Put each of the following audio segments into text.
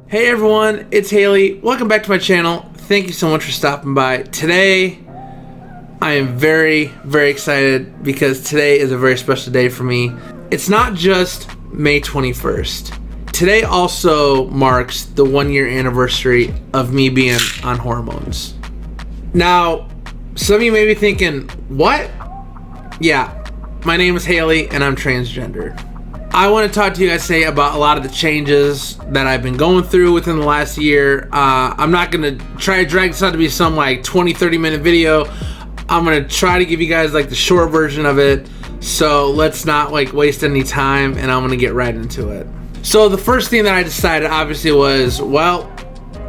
Hey everyone, it's Haley. Welcome back to my channel. Thank you so much for stopping by. Today, I am very excited because today is a very special day for me. It's not just May 21st. Today also marks the 1-year anniversary of me being on hormones. Now, some of you may be thinking, what? Yeah, my name is Haley and I'm transgender. I want to talk to you guys today about a lot of the changes that I've been going through within the last year. I'm not going to try to drag this out to be some like 20-30 minute video. I'm going to try to give you guys like the short version of it. So let's not like waste any time and I'm going to get right into it. So the first thing that I decided obviously was, well,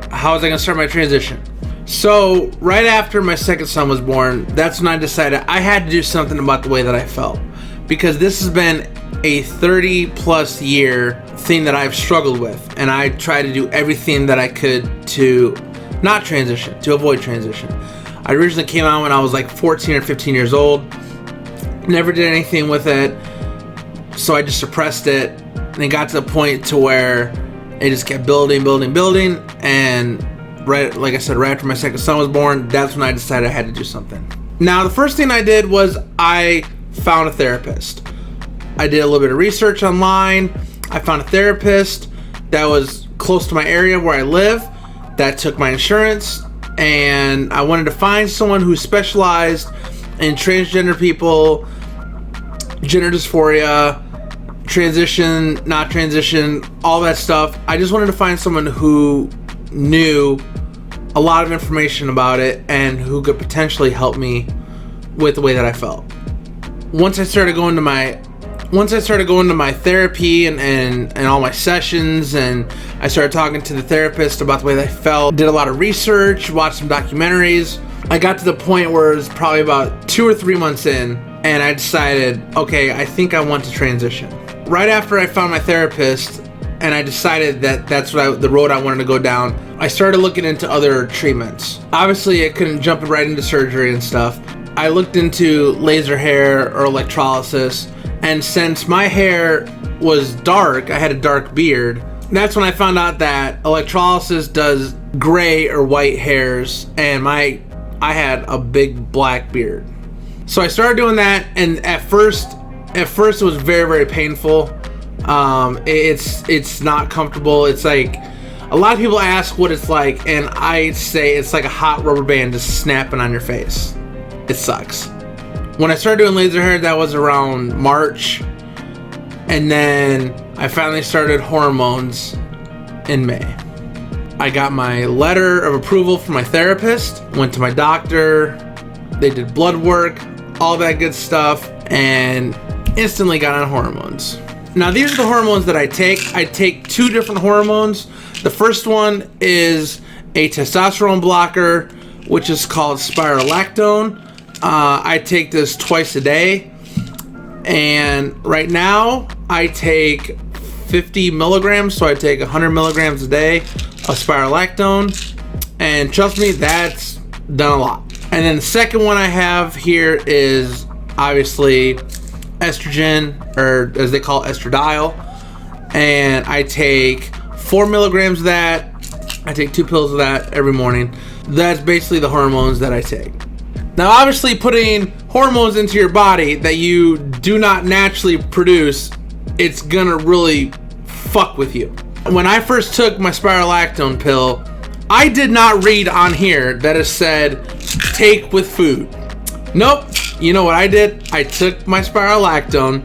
how was I going to start my transition? So right after my second son was born, that's when I decided I had to do something about the way that I felt. Because this has been a 30+ year thing that I've struggled with, and I tried to do everything that I could to not transition, to avoid transition. I originally came out when I was like 14 or 15 years old, never did anything with it, so I just suppressed it, and it got to the point to where it just kept building, and right, like I said, right after my second son was born, that's when I decided I had to do something. Now, the first thing I did was I found a therapist. I did a little bit of research online. I found a therapist that was close to my area where I live that took my insurance, and I wanted to find someone who specialized in transgender people, gender dysphoria, transition, not transition, all that stuff. I just wanted to find someone who knew a lot of information about it and who could potentially help me with the way that I felt. Once I started going to my therapy and all my sessions, and I started talking to the therapist about the way that I felt, did a lot of research, watched some documentaries, I got to the point where it was probably about 2 or 3 months in, and I decided, okay, I think I want to transition. Right after I found my therapist and I decided that that's the road I wanted to go down, I started looking into other treatments. Obviously, I couldn't jump right into surgery and stuff. I looked into laser hair or electrolysis, and since my hair was dark, I had a dark beard, that's when I found out that electrolysis does gray or white hairs, and I had a big black beard. So I started doing that, and at first it was very painful. It's not comfortable. It's like, a lot of people ask what it's like, and I say it's like a hot rubber band just snapping on your face. It sucks. When I started doing laser hair, that was around March, and then I finally started hormones in May. I got my letter of approval from my therapist, went to my doctor, they did blood work, all that good stuff, and instantly got on hormones. Now, these are the hormones that I take. I take 2 different hormones. The first one is a testosterone blocker, which is called spirolactone. I take this twice a day, and right now I take 50 milligrams, so I take 100 milligrams a day of spirolactone, and trust me, that's done a lot. And then the second one I have here is obviously estrogen, or as they call it, estradiol, and I take 4 milligrams of that. I take 2 pills of that every morning. That's basically the hormones that I take. Now, obviously, putting hormones into your body that you do not naturally produce, it's gonna really fuck with you. When I first took my spirolactone pill, I did not read on here that it said take with food. Nope. You know what I did? I took my spirolactone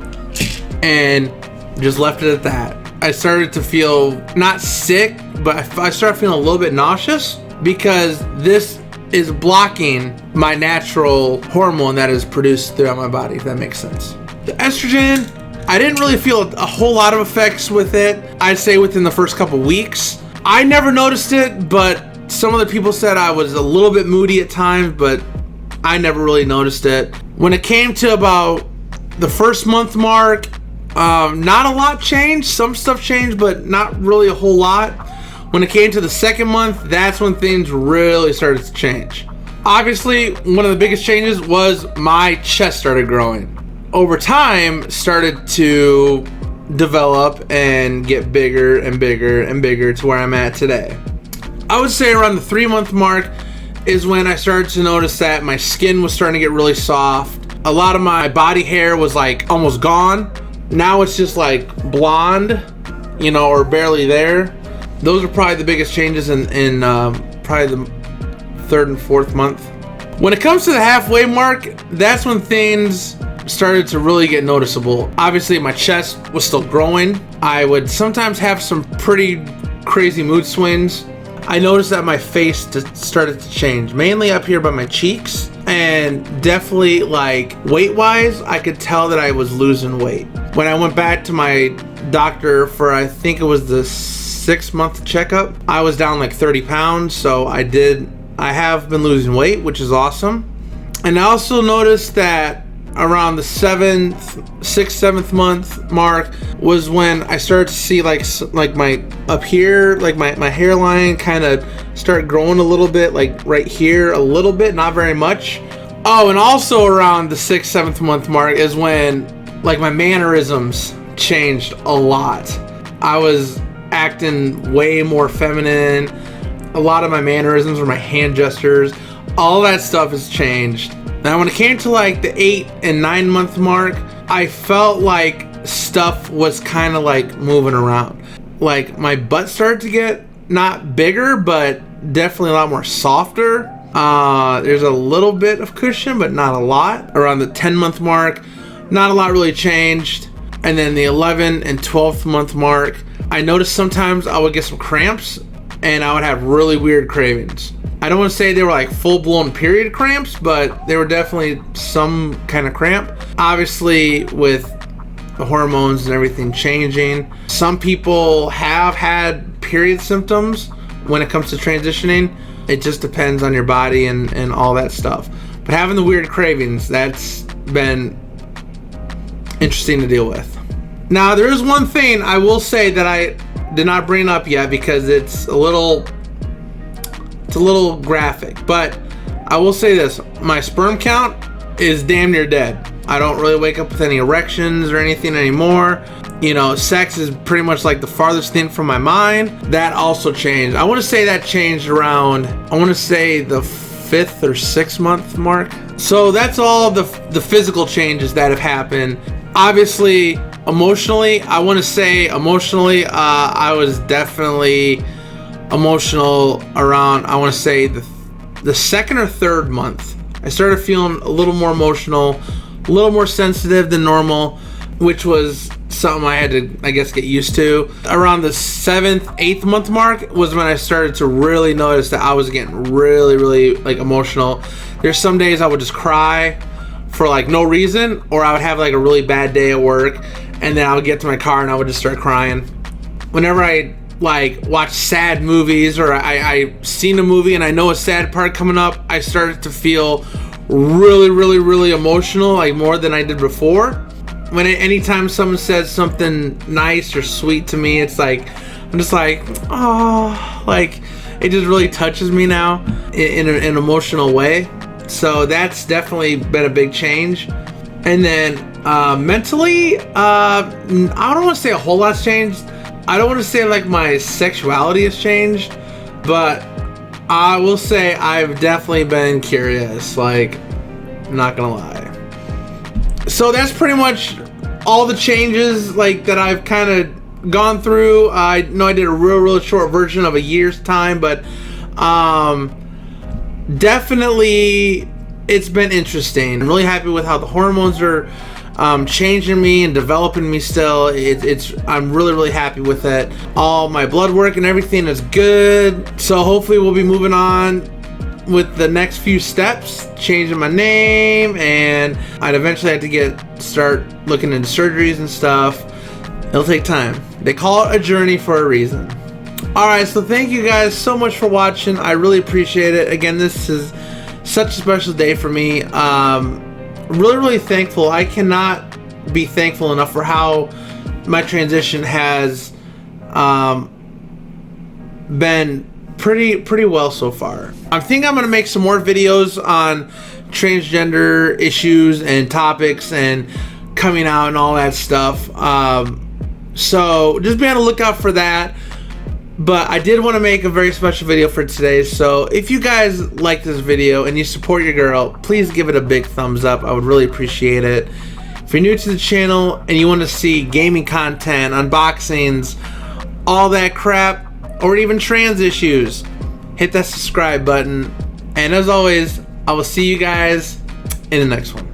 and just left it at that. I started to feel not sick, but I started feeling a little bit nauseous because this is blocking my natural hormone that is produced throughout my body, if that makes sense. The estrogen, I didn't really feel a whole lot of effects with it. I'd say within the first couple weeks. I never noticed it, but some other people said I was a little bit moody at times, but I never really noticed it. When it came to about the first month mark, not a lot changed. Some stuff changed, but not really a whole lot. When it came to the second month, that's when things really started to change. Obviously, one of the biggest changes was my chest started growing. Over time, started to develop and get bigger and bigger and bigger to where I'm at today. I would say around the 3-month mark is when I started to notice that my skin was starting to get really soft. A lot of my body hair was like almost gone. Now it's just like blonde, you know, or barely there. Those are probably the biggest changes in probably the 3rd and 4th month. When it comes to the halfway mark, that's when things started to really get noticeable. Obviously, my chest was still growing. I would sometimes have some pretty crazy mood swings. I noticed that my face started to change, mainly up here by my cheeks, and definitely like weight-wise, I could tell that I was losing weight. When I went back to my doctor for, I think it was the 6-month checkup, I was down like 30 pounds, so I have been losing weight, which is awesome. And I also noticed that around the 6th, 7th month mark was when I started to see like my up here, like my hairline kind of start growing a little bit, like right here a little bit, not very much. Oh, and also around the 6th, 7th month mark is when like my mannerisms changed a lot. I was acting way more feminine. A lot of my mannerisms or my hand gestures, all that stuff has changed. Now when it came to like the 8 and 9 month mark, I felt like stuff was kind of like moving around. Like my butt started to get not bigger, but definitely a lot more softer. There's a little bit of cushion, but not a lot. Around the 10 month mark, not a lot really changed. And then the 11 and 12th month mark, I noticed sometimes I would get some cramps and I would have really weird cravings. I don't want to say they were like full-blown period cramps, but they were definitely some kind of cramp. Obviously, with the hormones and everything changing, some people have had period symptoms when it comes to transitioning. It just depends on your body and all that stuff. But having the weird cravings, that's been interesting to deal with. Now, there is one thing I will say that I did not bring up yet because it's a little graphic, but I will say this: my sperm count is damn near dead. I don't really wake up with any erections or anything anymore. You know, sex is pretty much like the farthest thing from my mind. That also changed. I want to say that changed around, I want to say the 5th or 6th month mark. So that's all the physical changes that have happened. Obviously, emotionally, I want to say emotionally, I was definitely emotional around, I want to say the 2nd or 3rd month. I started feeling a little more emotional, a little more sensitive than normal, which was something I had to, I guess, get used to. Around the 7th, 8th month mark was when I started to really notice that I was getting really, really like emotional. There's some days I would just cry for like no reason, or I would have like a really bad day at work, and then I would get to my car and I would just start crying. Whenever I like watch sad movies, or I seen a movie and I know a sad part coming up, I started to feel really, really, really emotional, like more than I did before. When anytime someone says something nice or sweet to me, it's like I'm just like, oh, like it just really touches me now in an emotional way. So that's definitely been a big change. And then mentally, I don't want to say a whole lot's changed. I don't want to say like my sexuality has changed, but I will say I've definitely been curious, like, I'm not gonna lie. So that's pretty much all the changes like that I've kind of gone through. I know I did a real short version of a year's time, but definitely it's been interesting. I'm really happy with how the hormones are changing me and developing me still. I'm really happy with it. All my blood work and everything is good. So hopefully we'll be moving on with the next few steps, changing my name, and I'd eventually have to start looking into surgeries and stuff. It'll take time. They call it a journey for a reason. Alright, so thank you guys so much for watching. I really appreciate it. Again, this is such a special day for me. Really thankful. I cannot be thankful enough for how my transition has been pretty well so far. I think I'm gonna make some more videos on transgender issues and topics and coming out and all that stuff. So just be on the lookout for that. But I did want to make a very special video for today, so if you guys like this video and you support your girl, please give it a big thumbs up. I would really appreciate it. If you're new to the channel and you want to see gaming content, unboxings, all that crap, or even trans issues, hit that subscribe button. And as always, I will see you guys in the next one.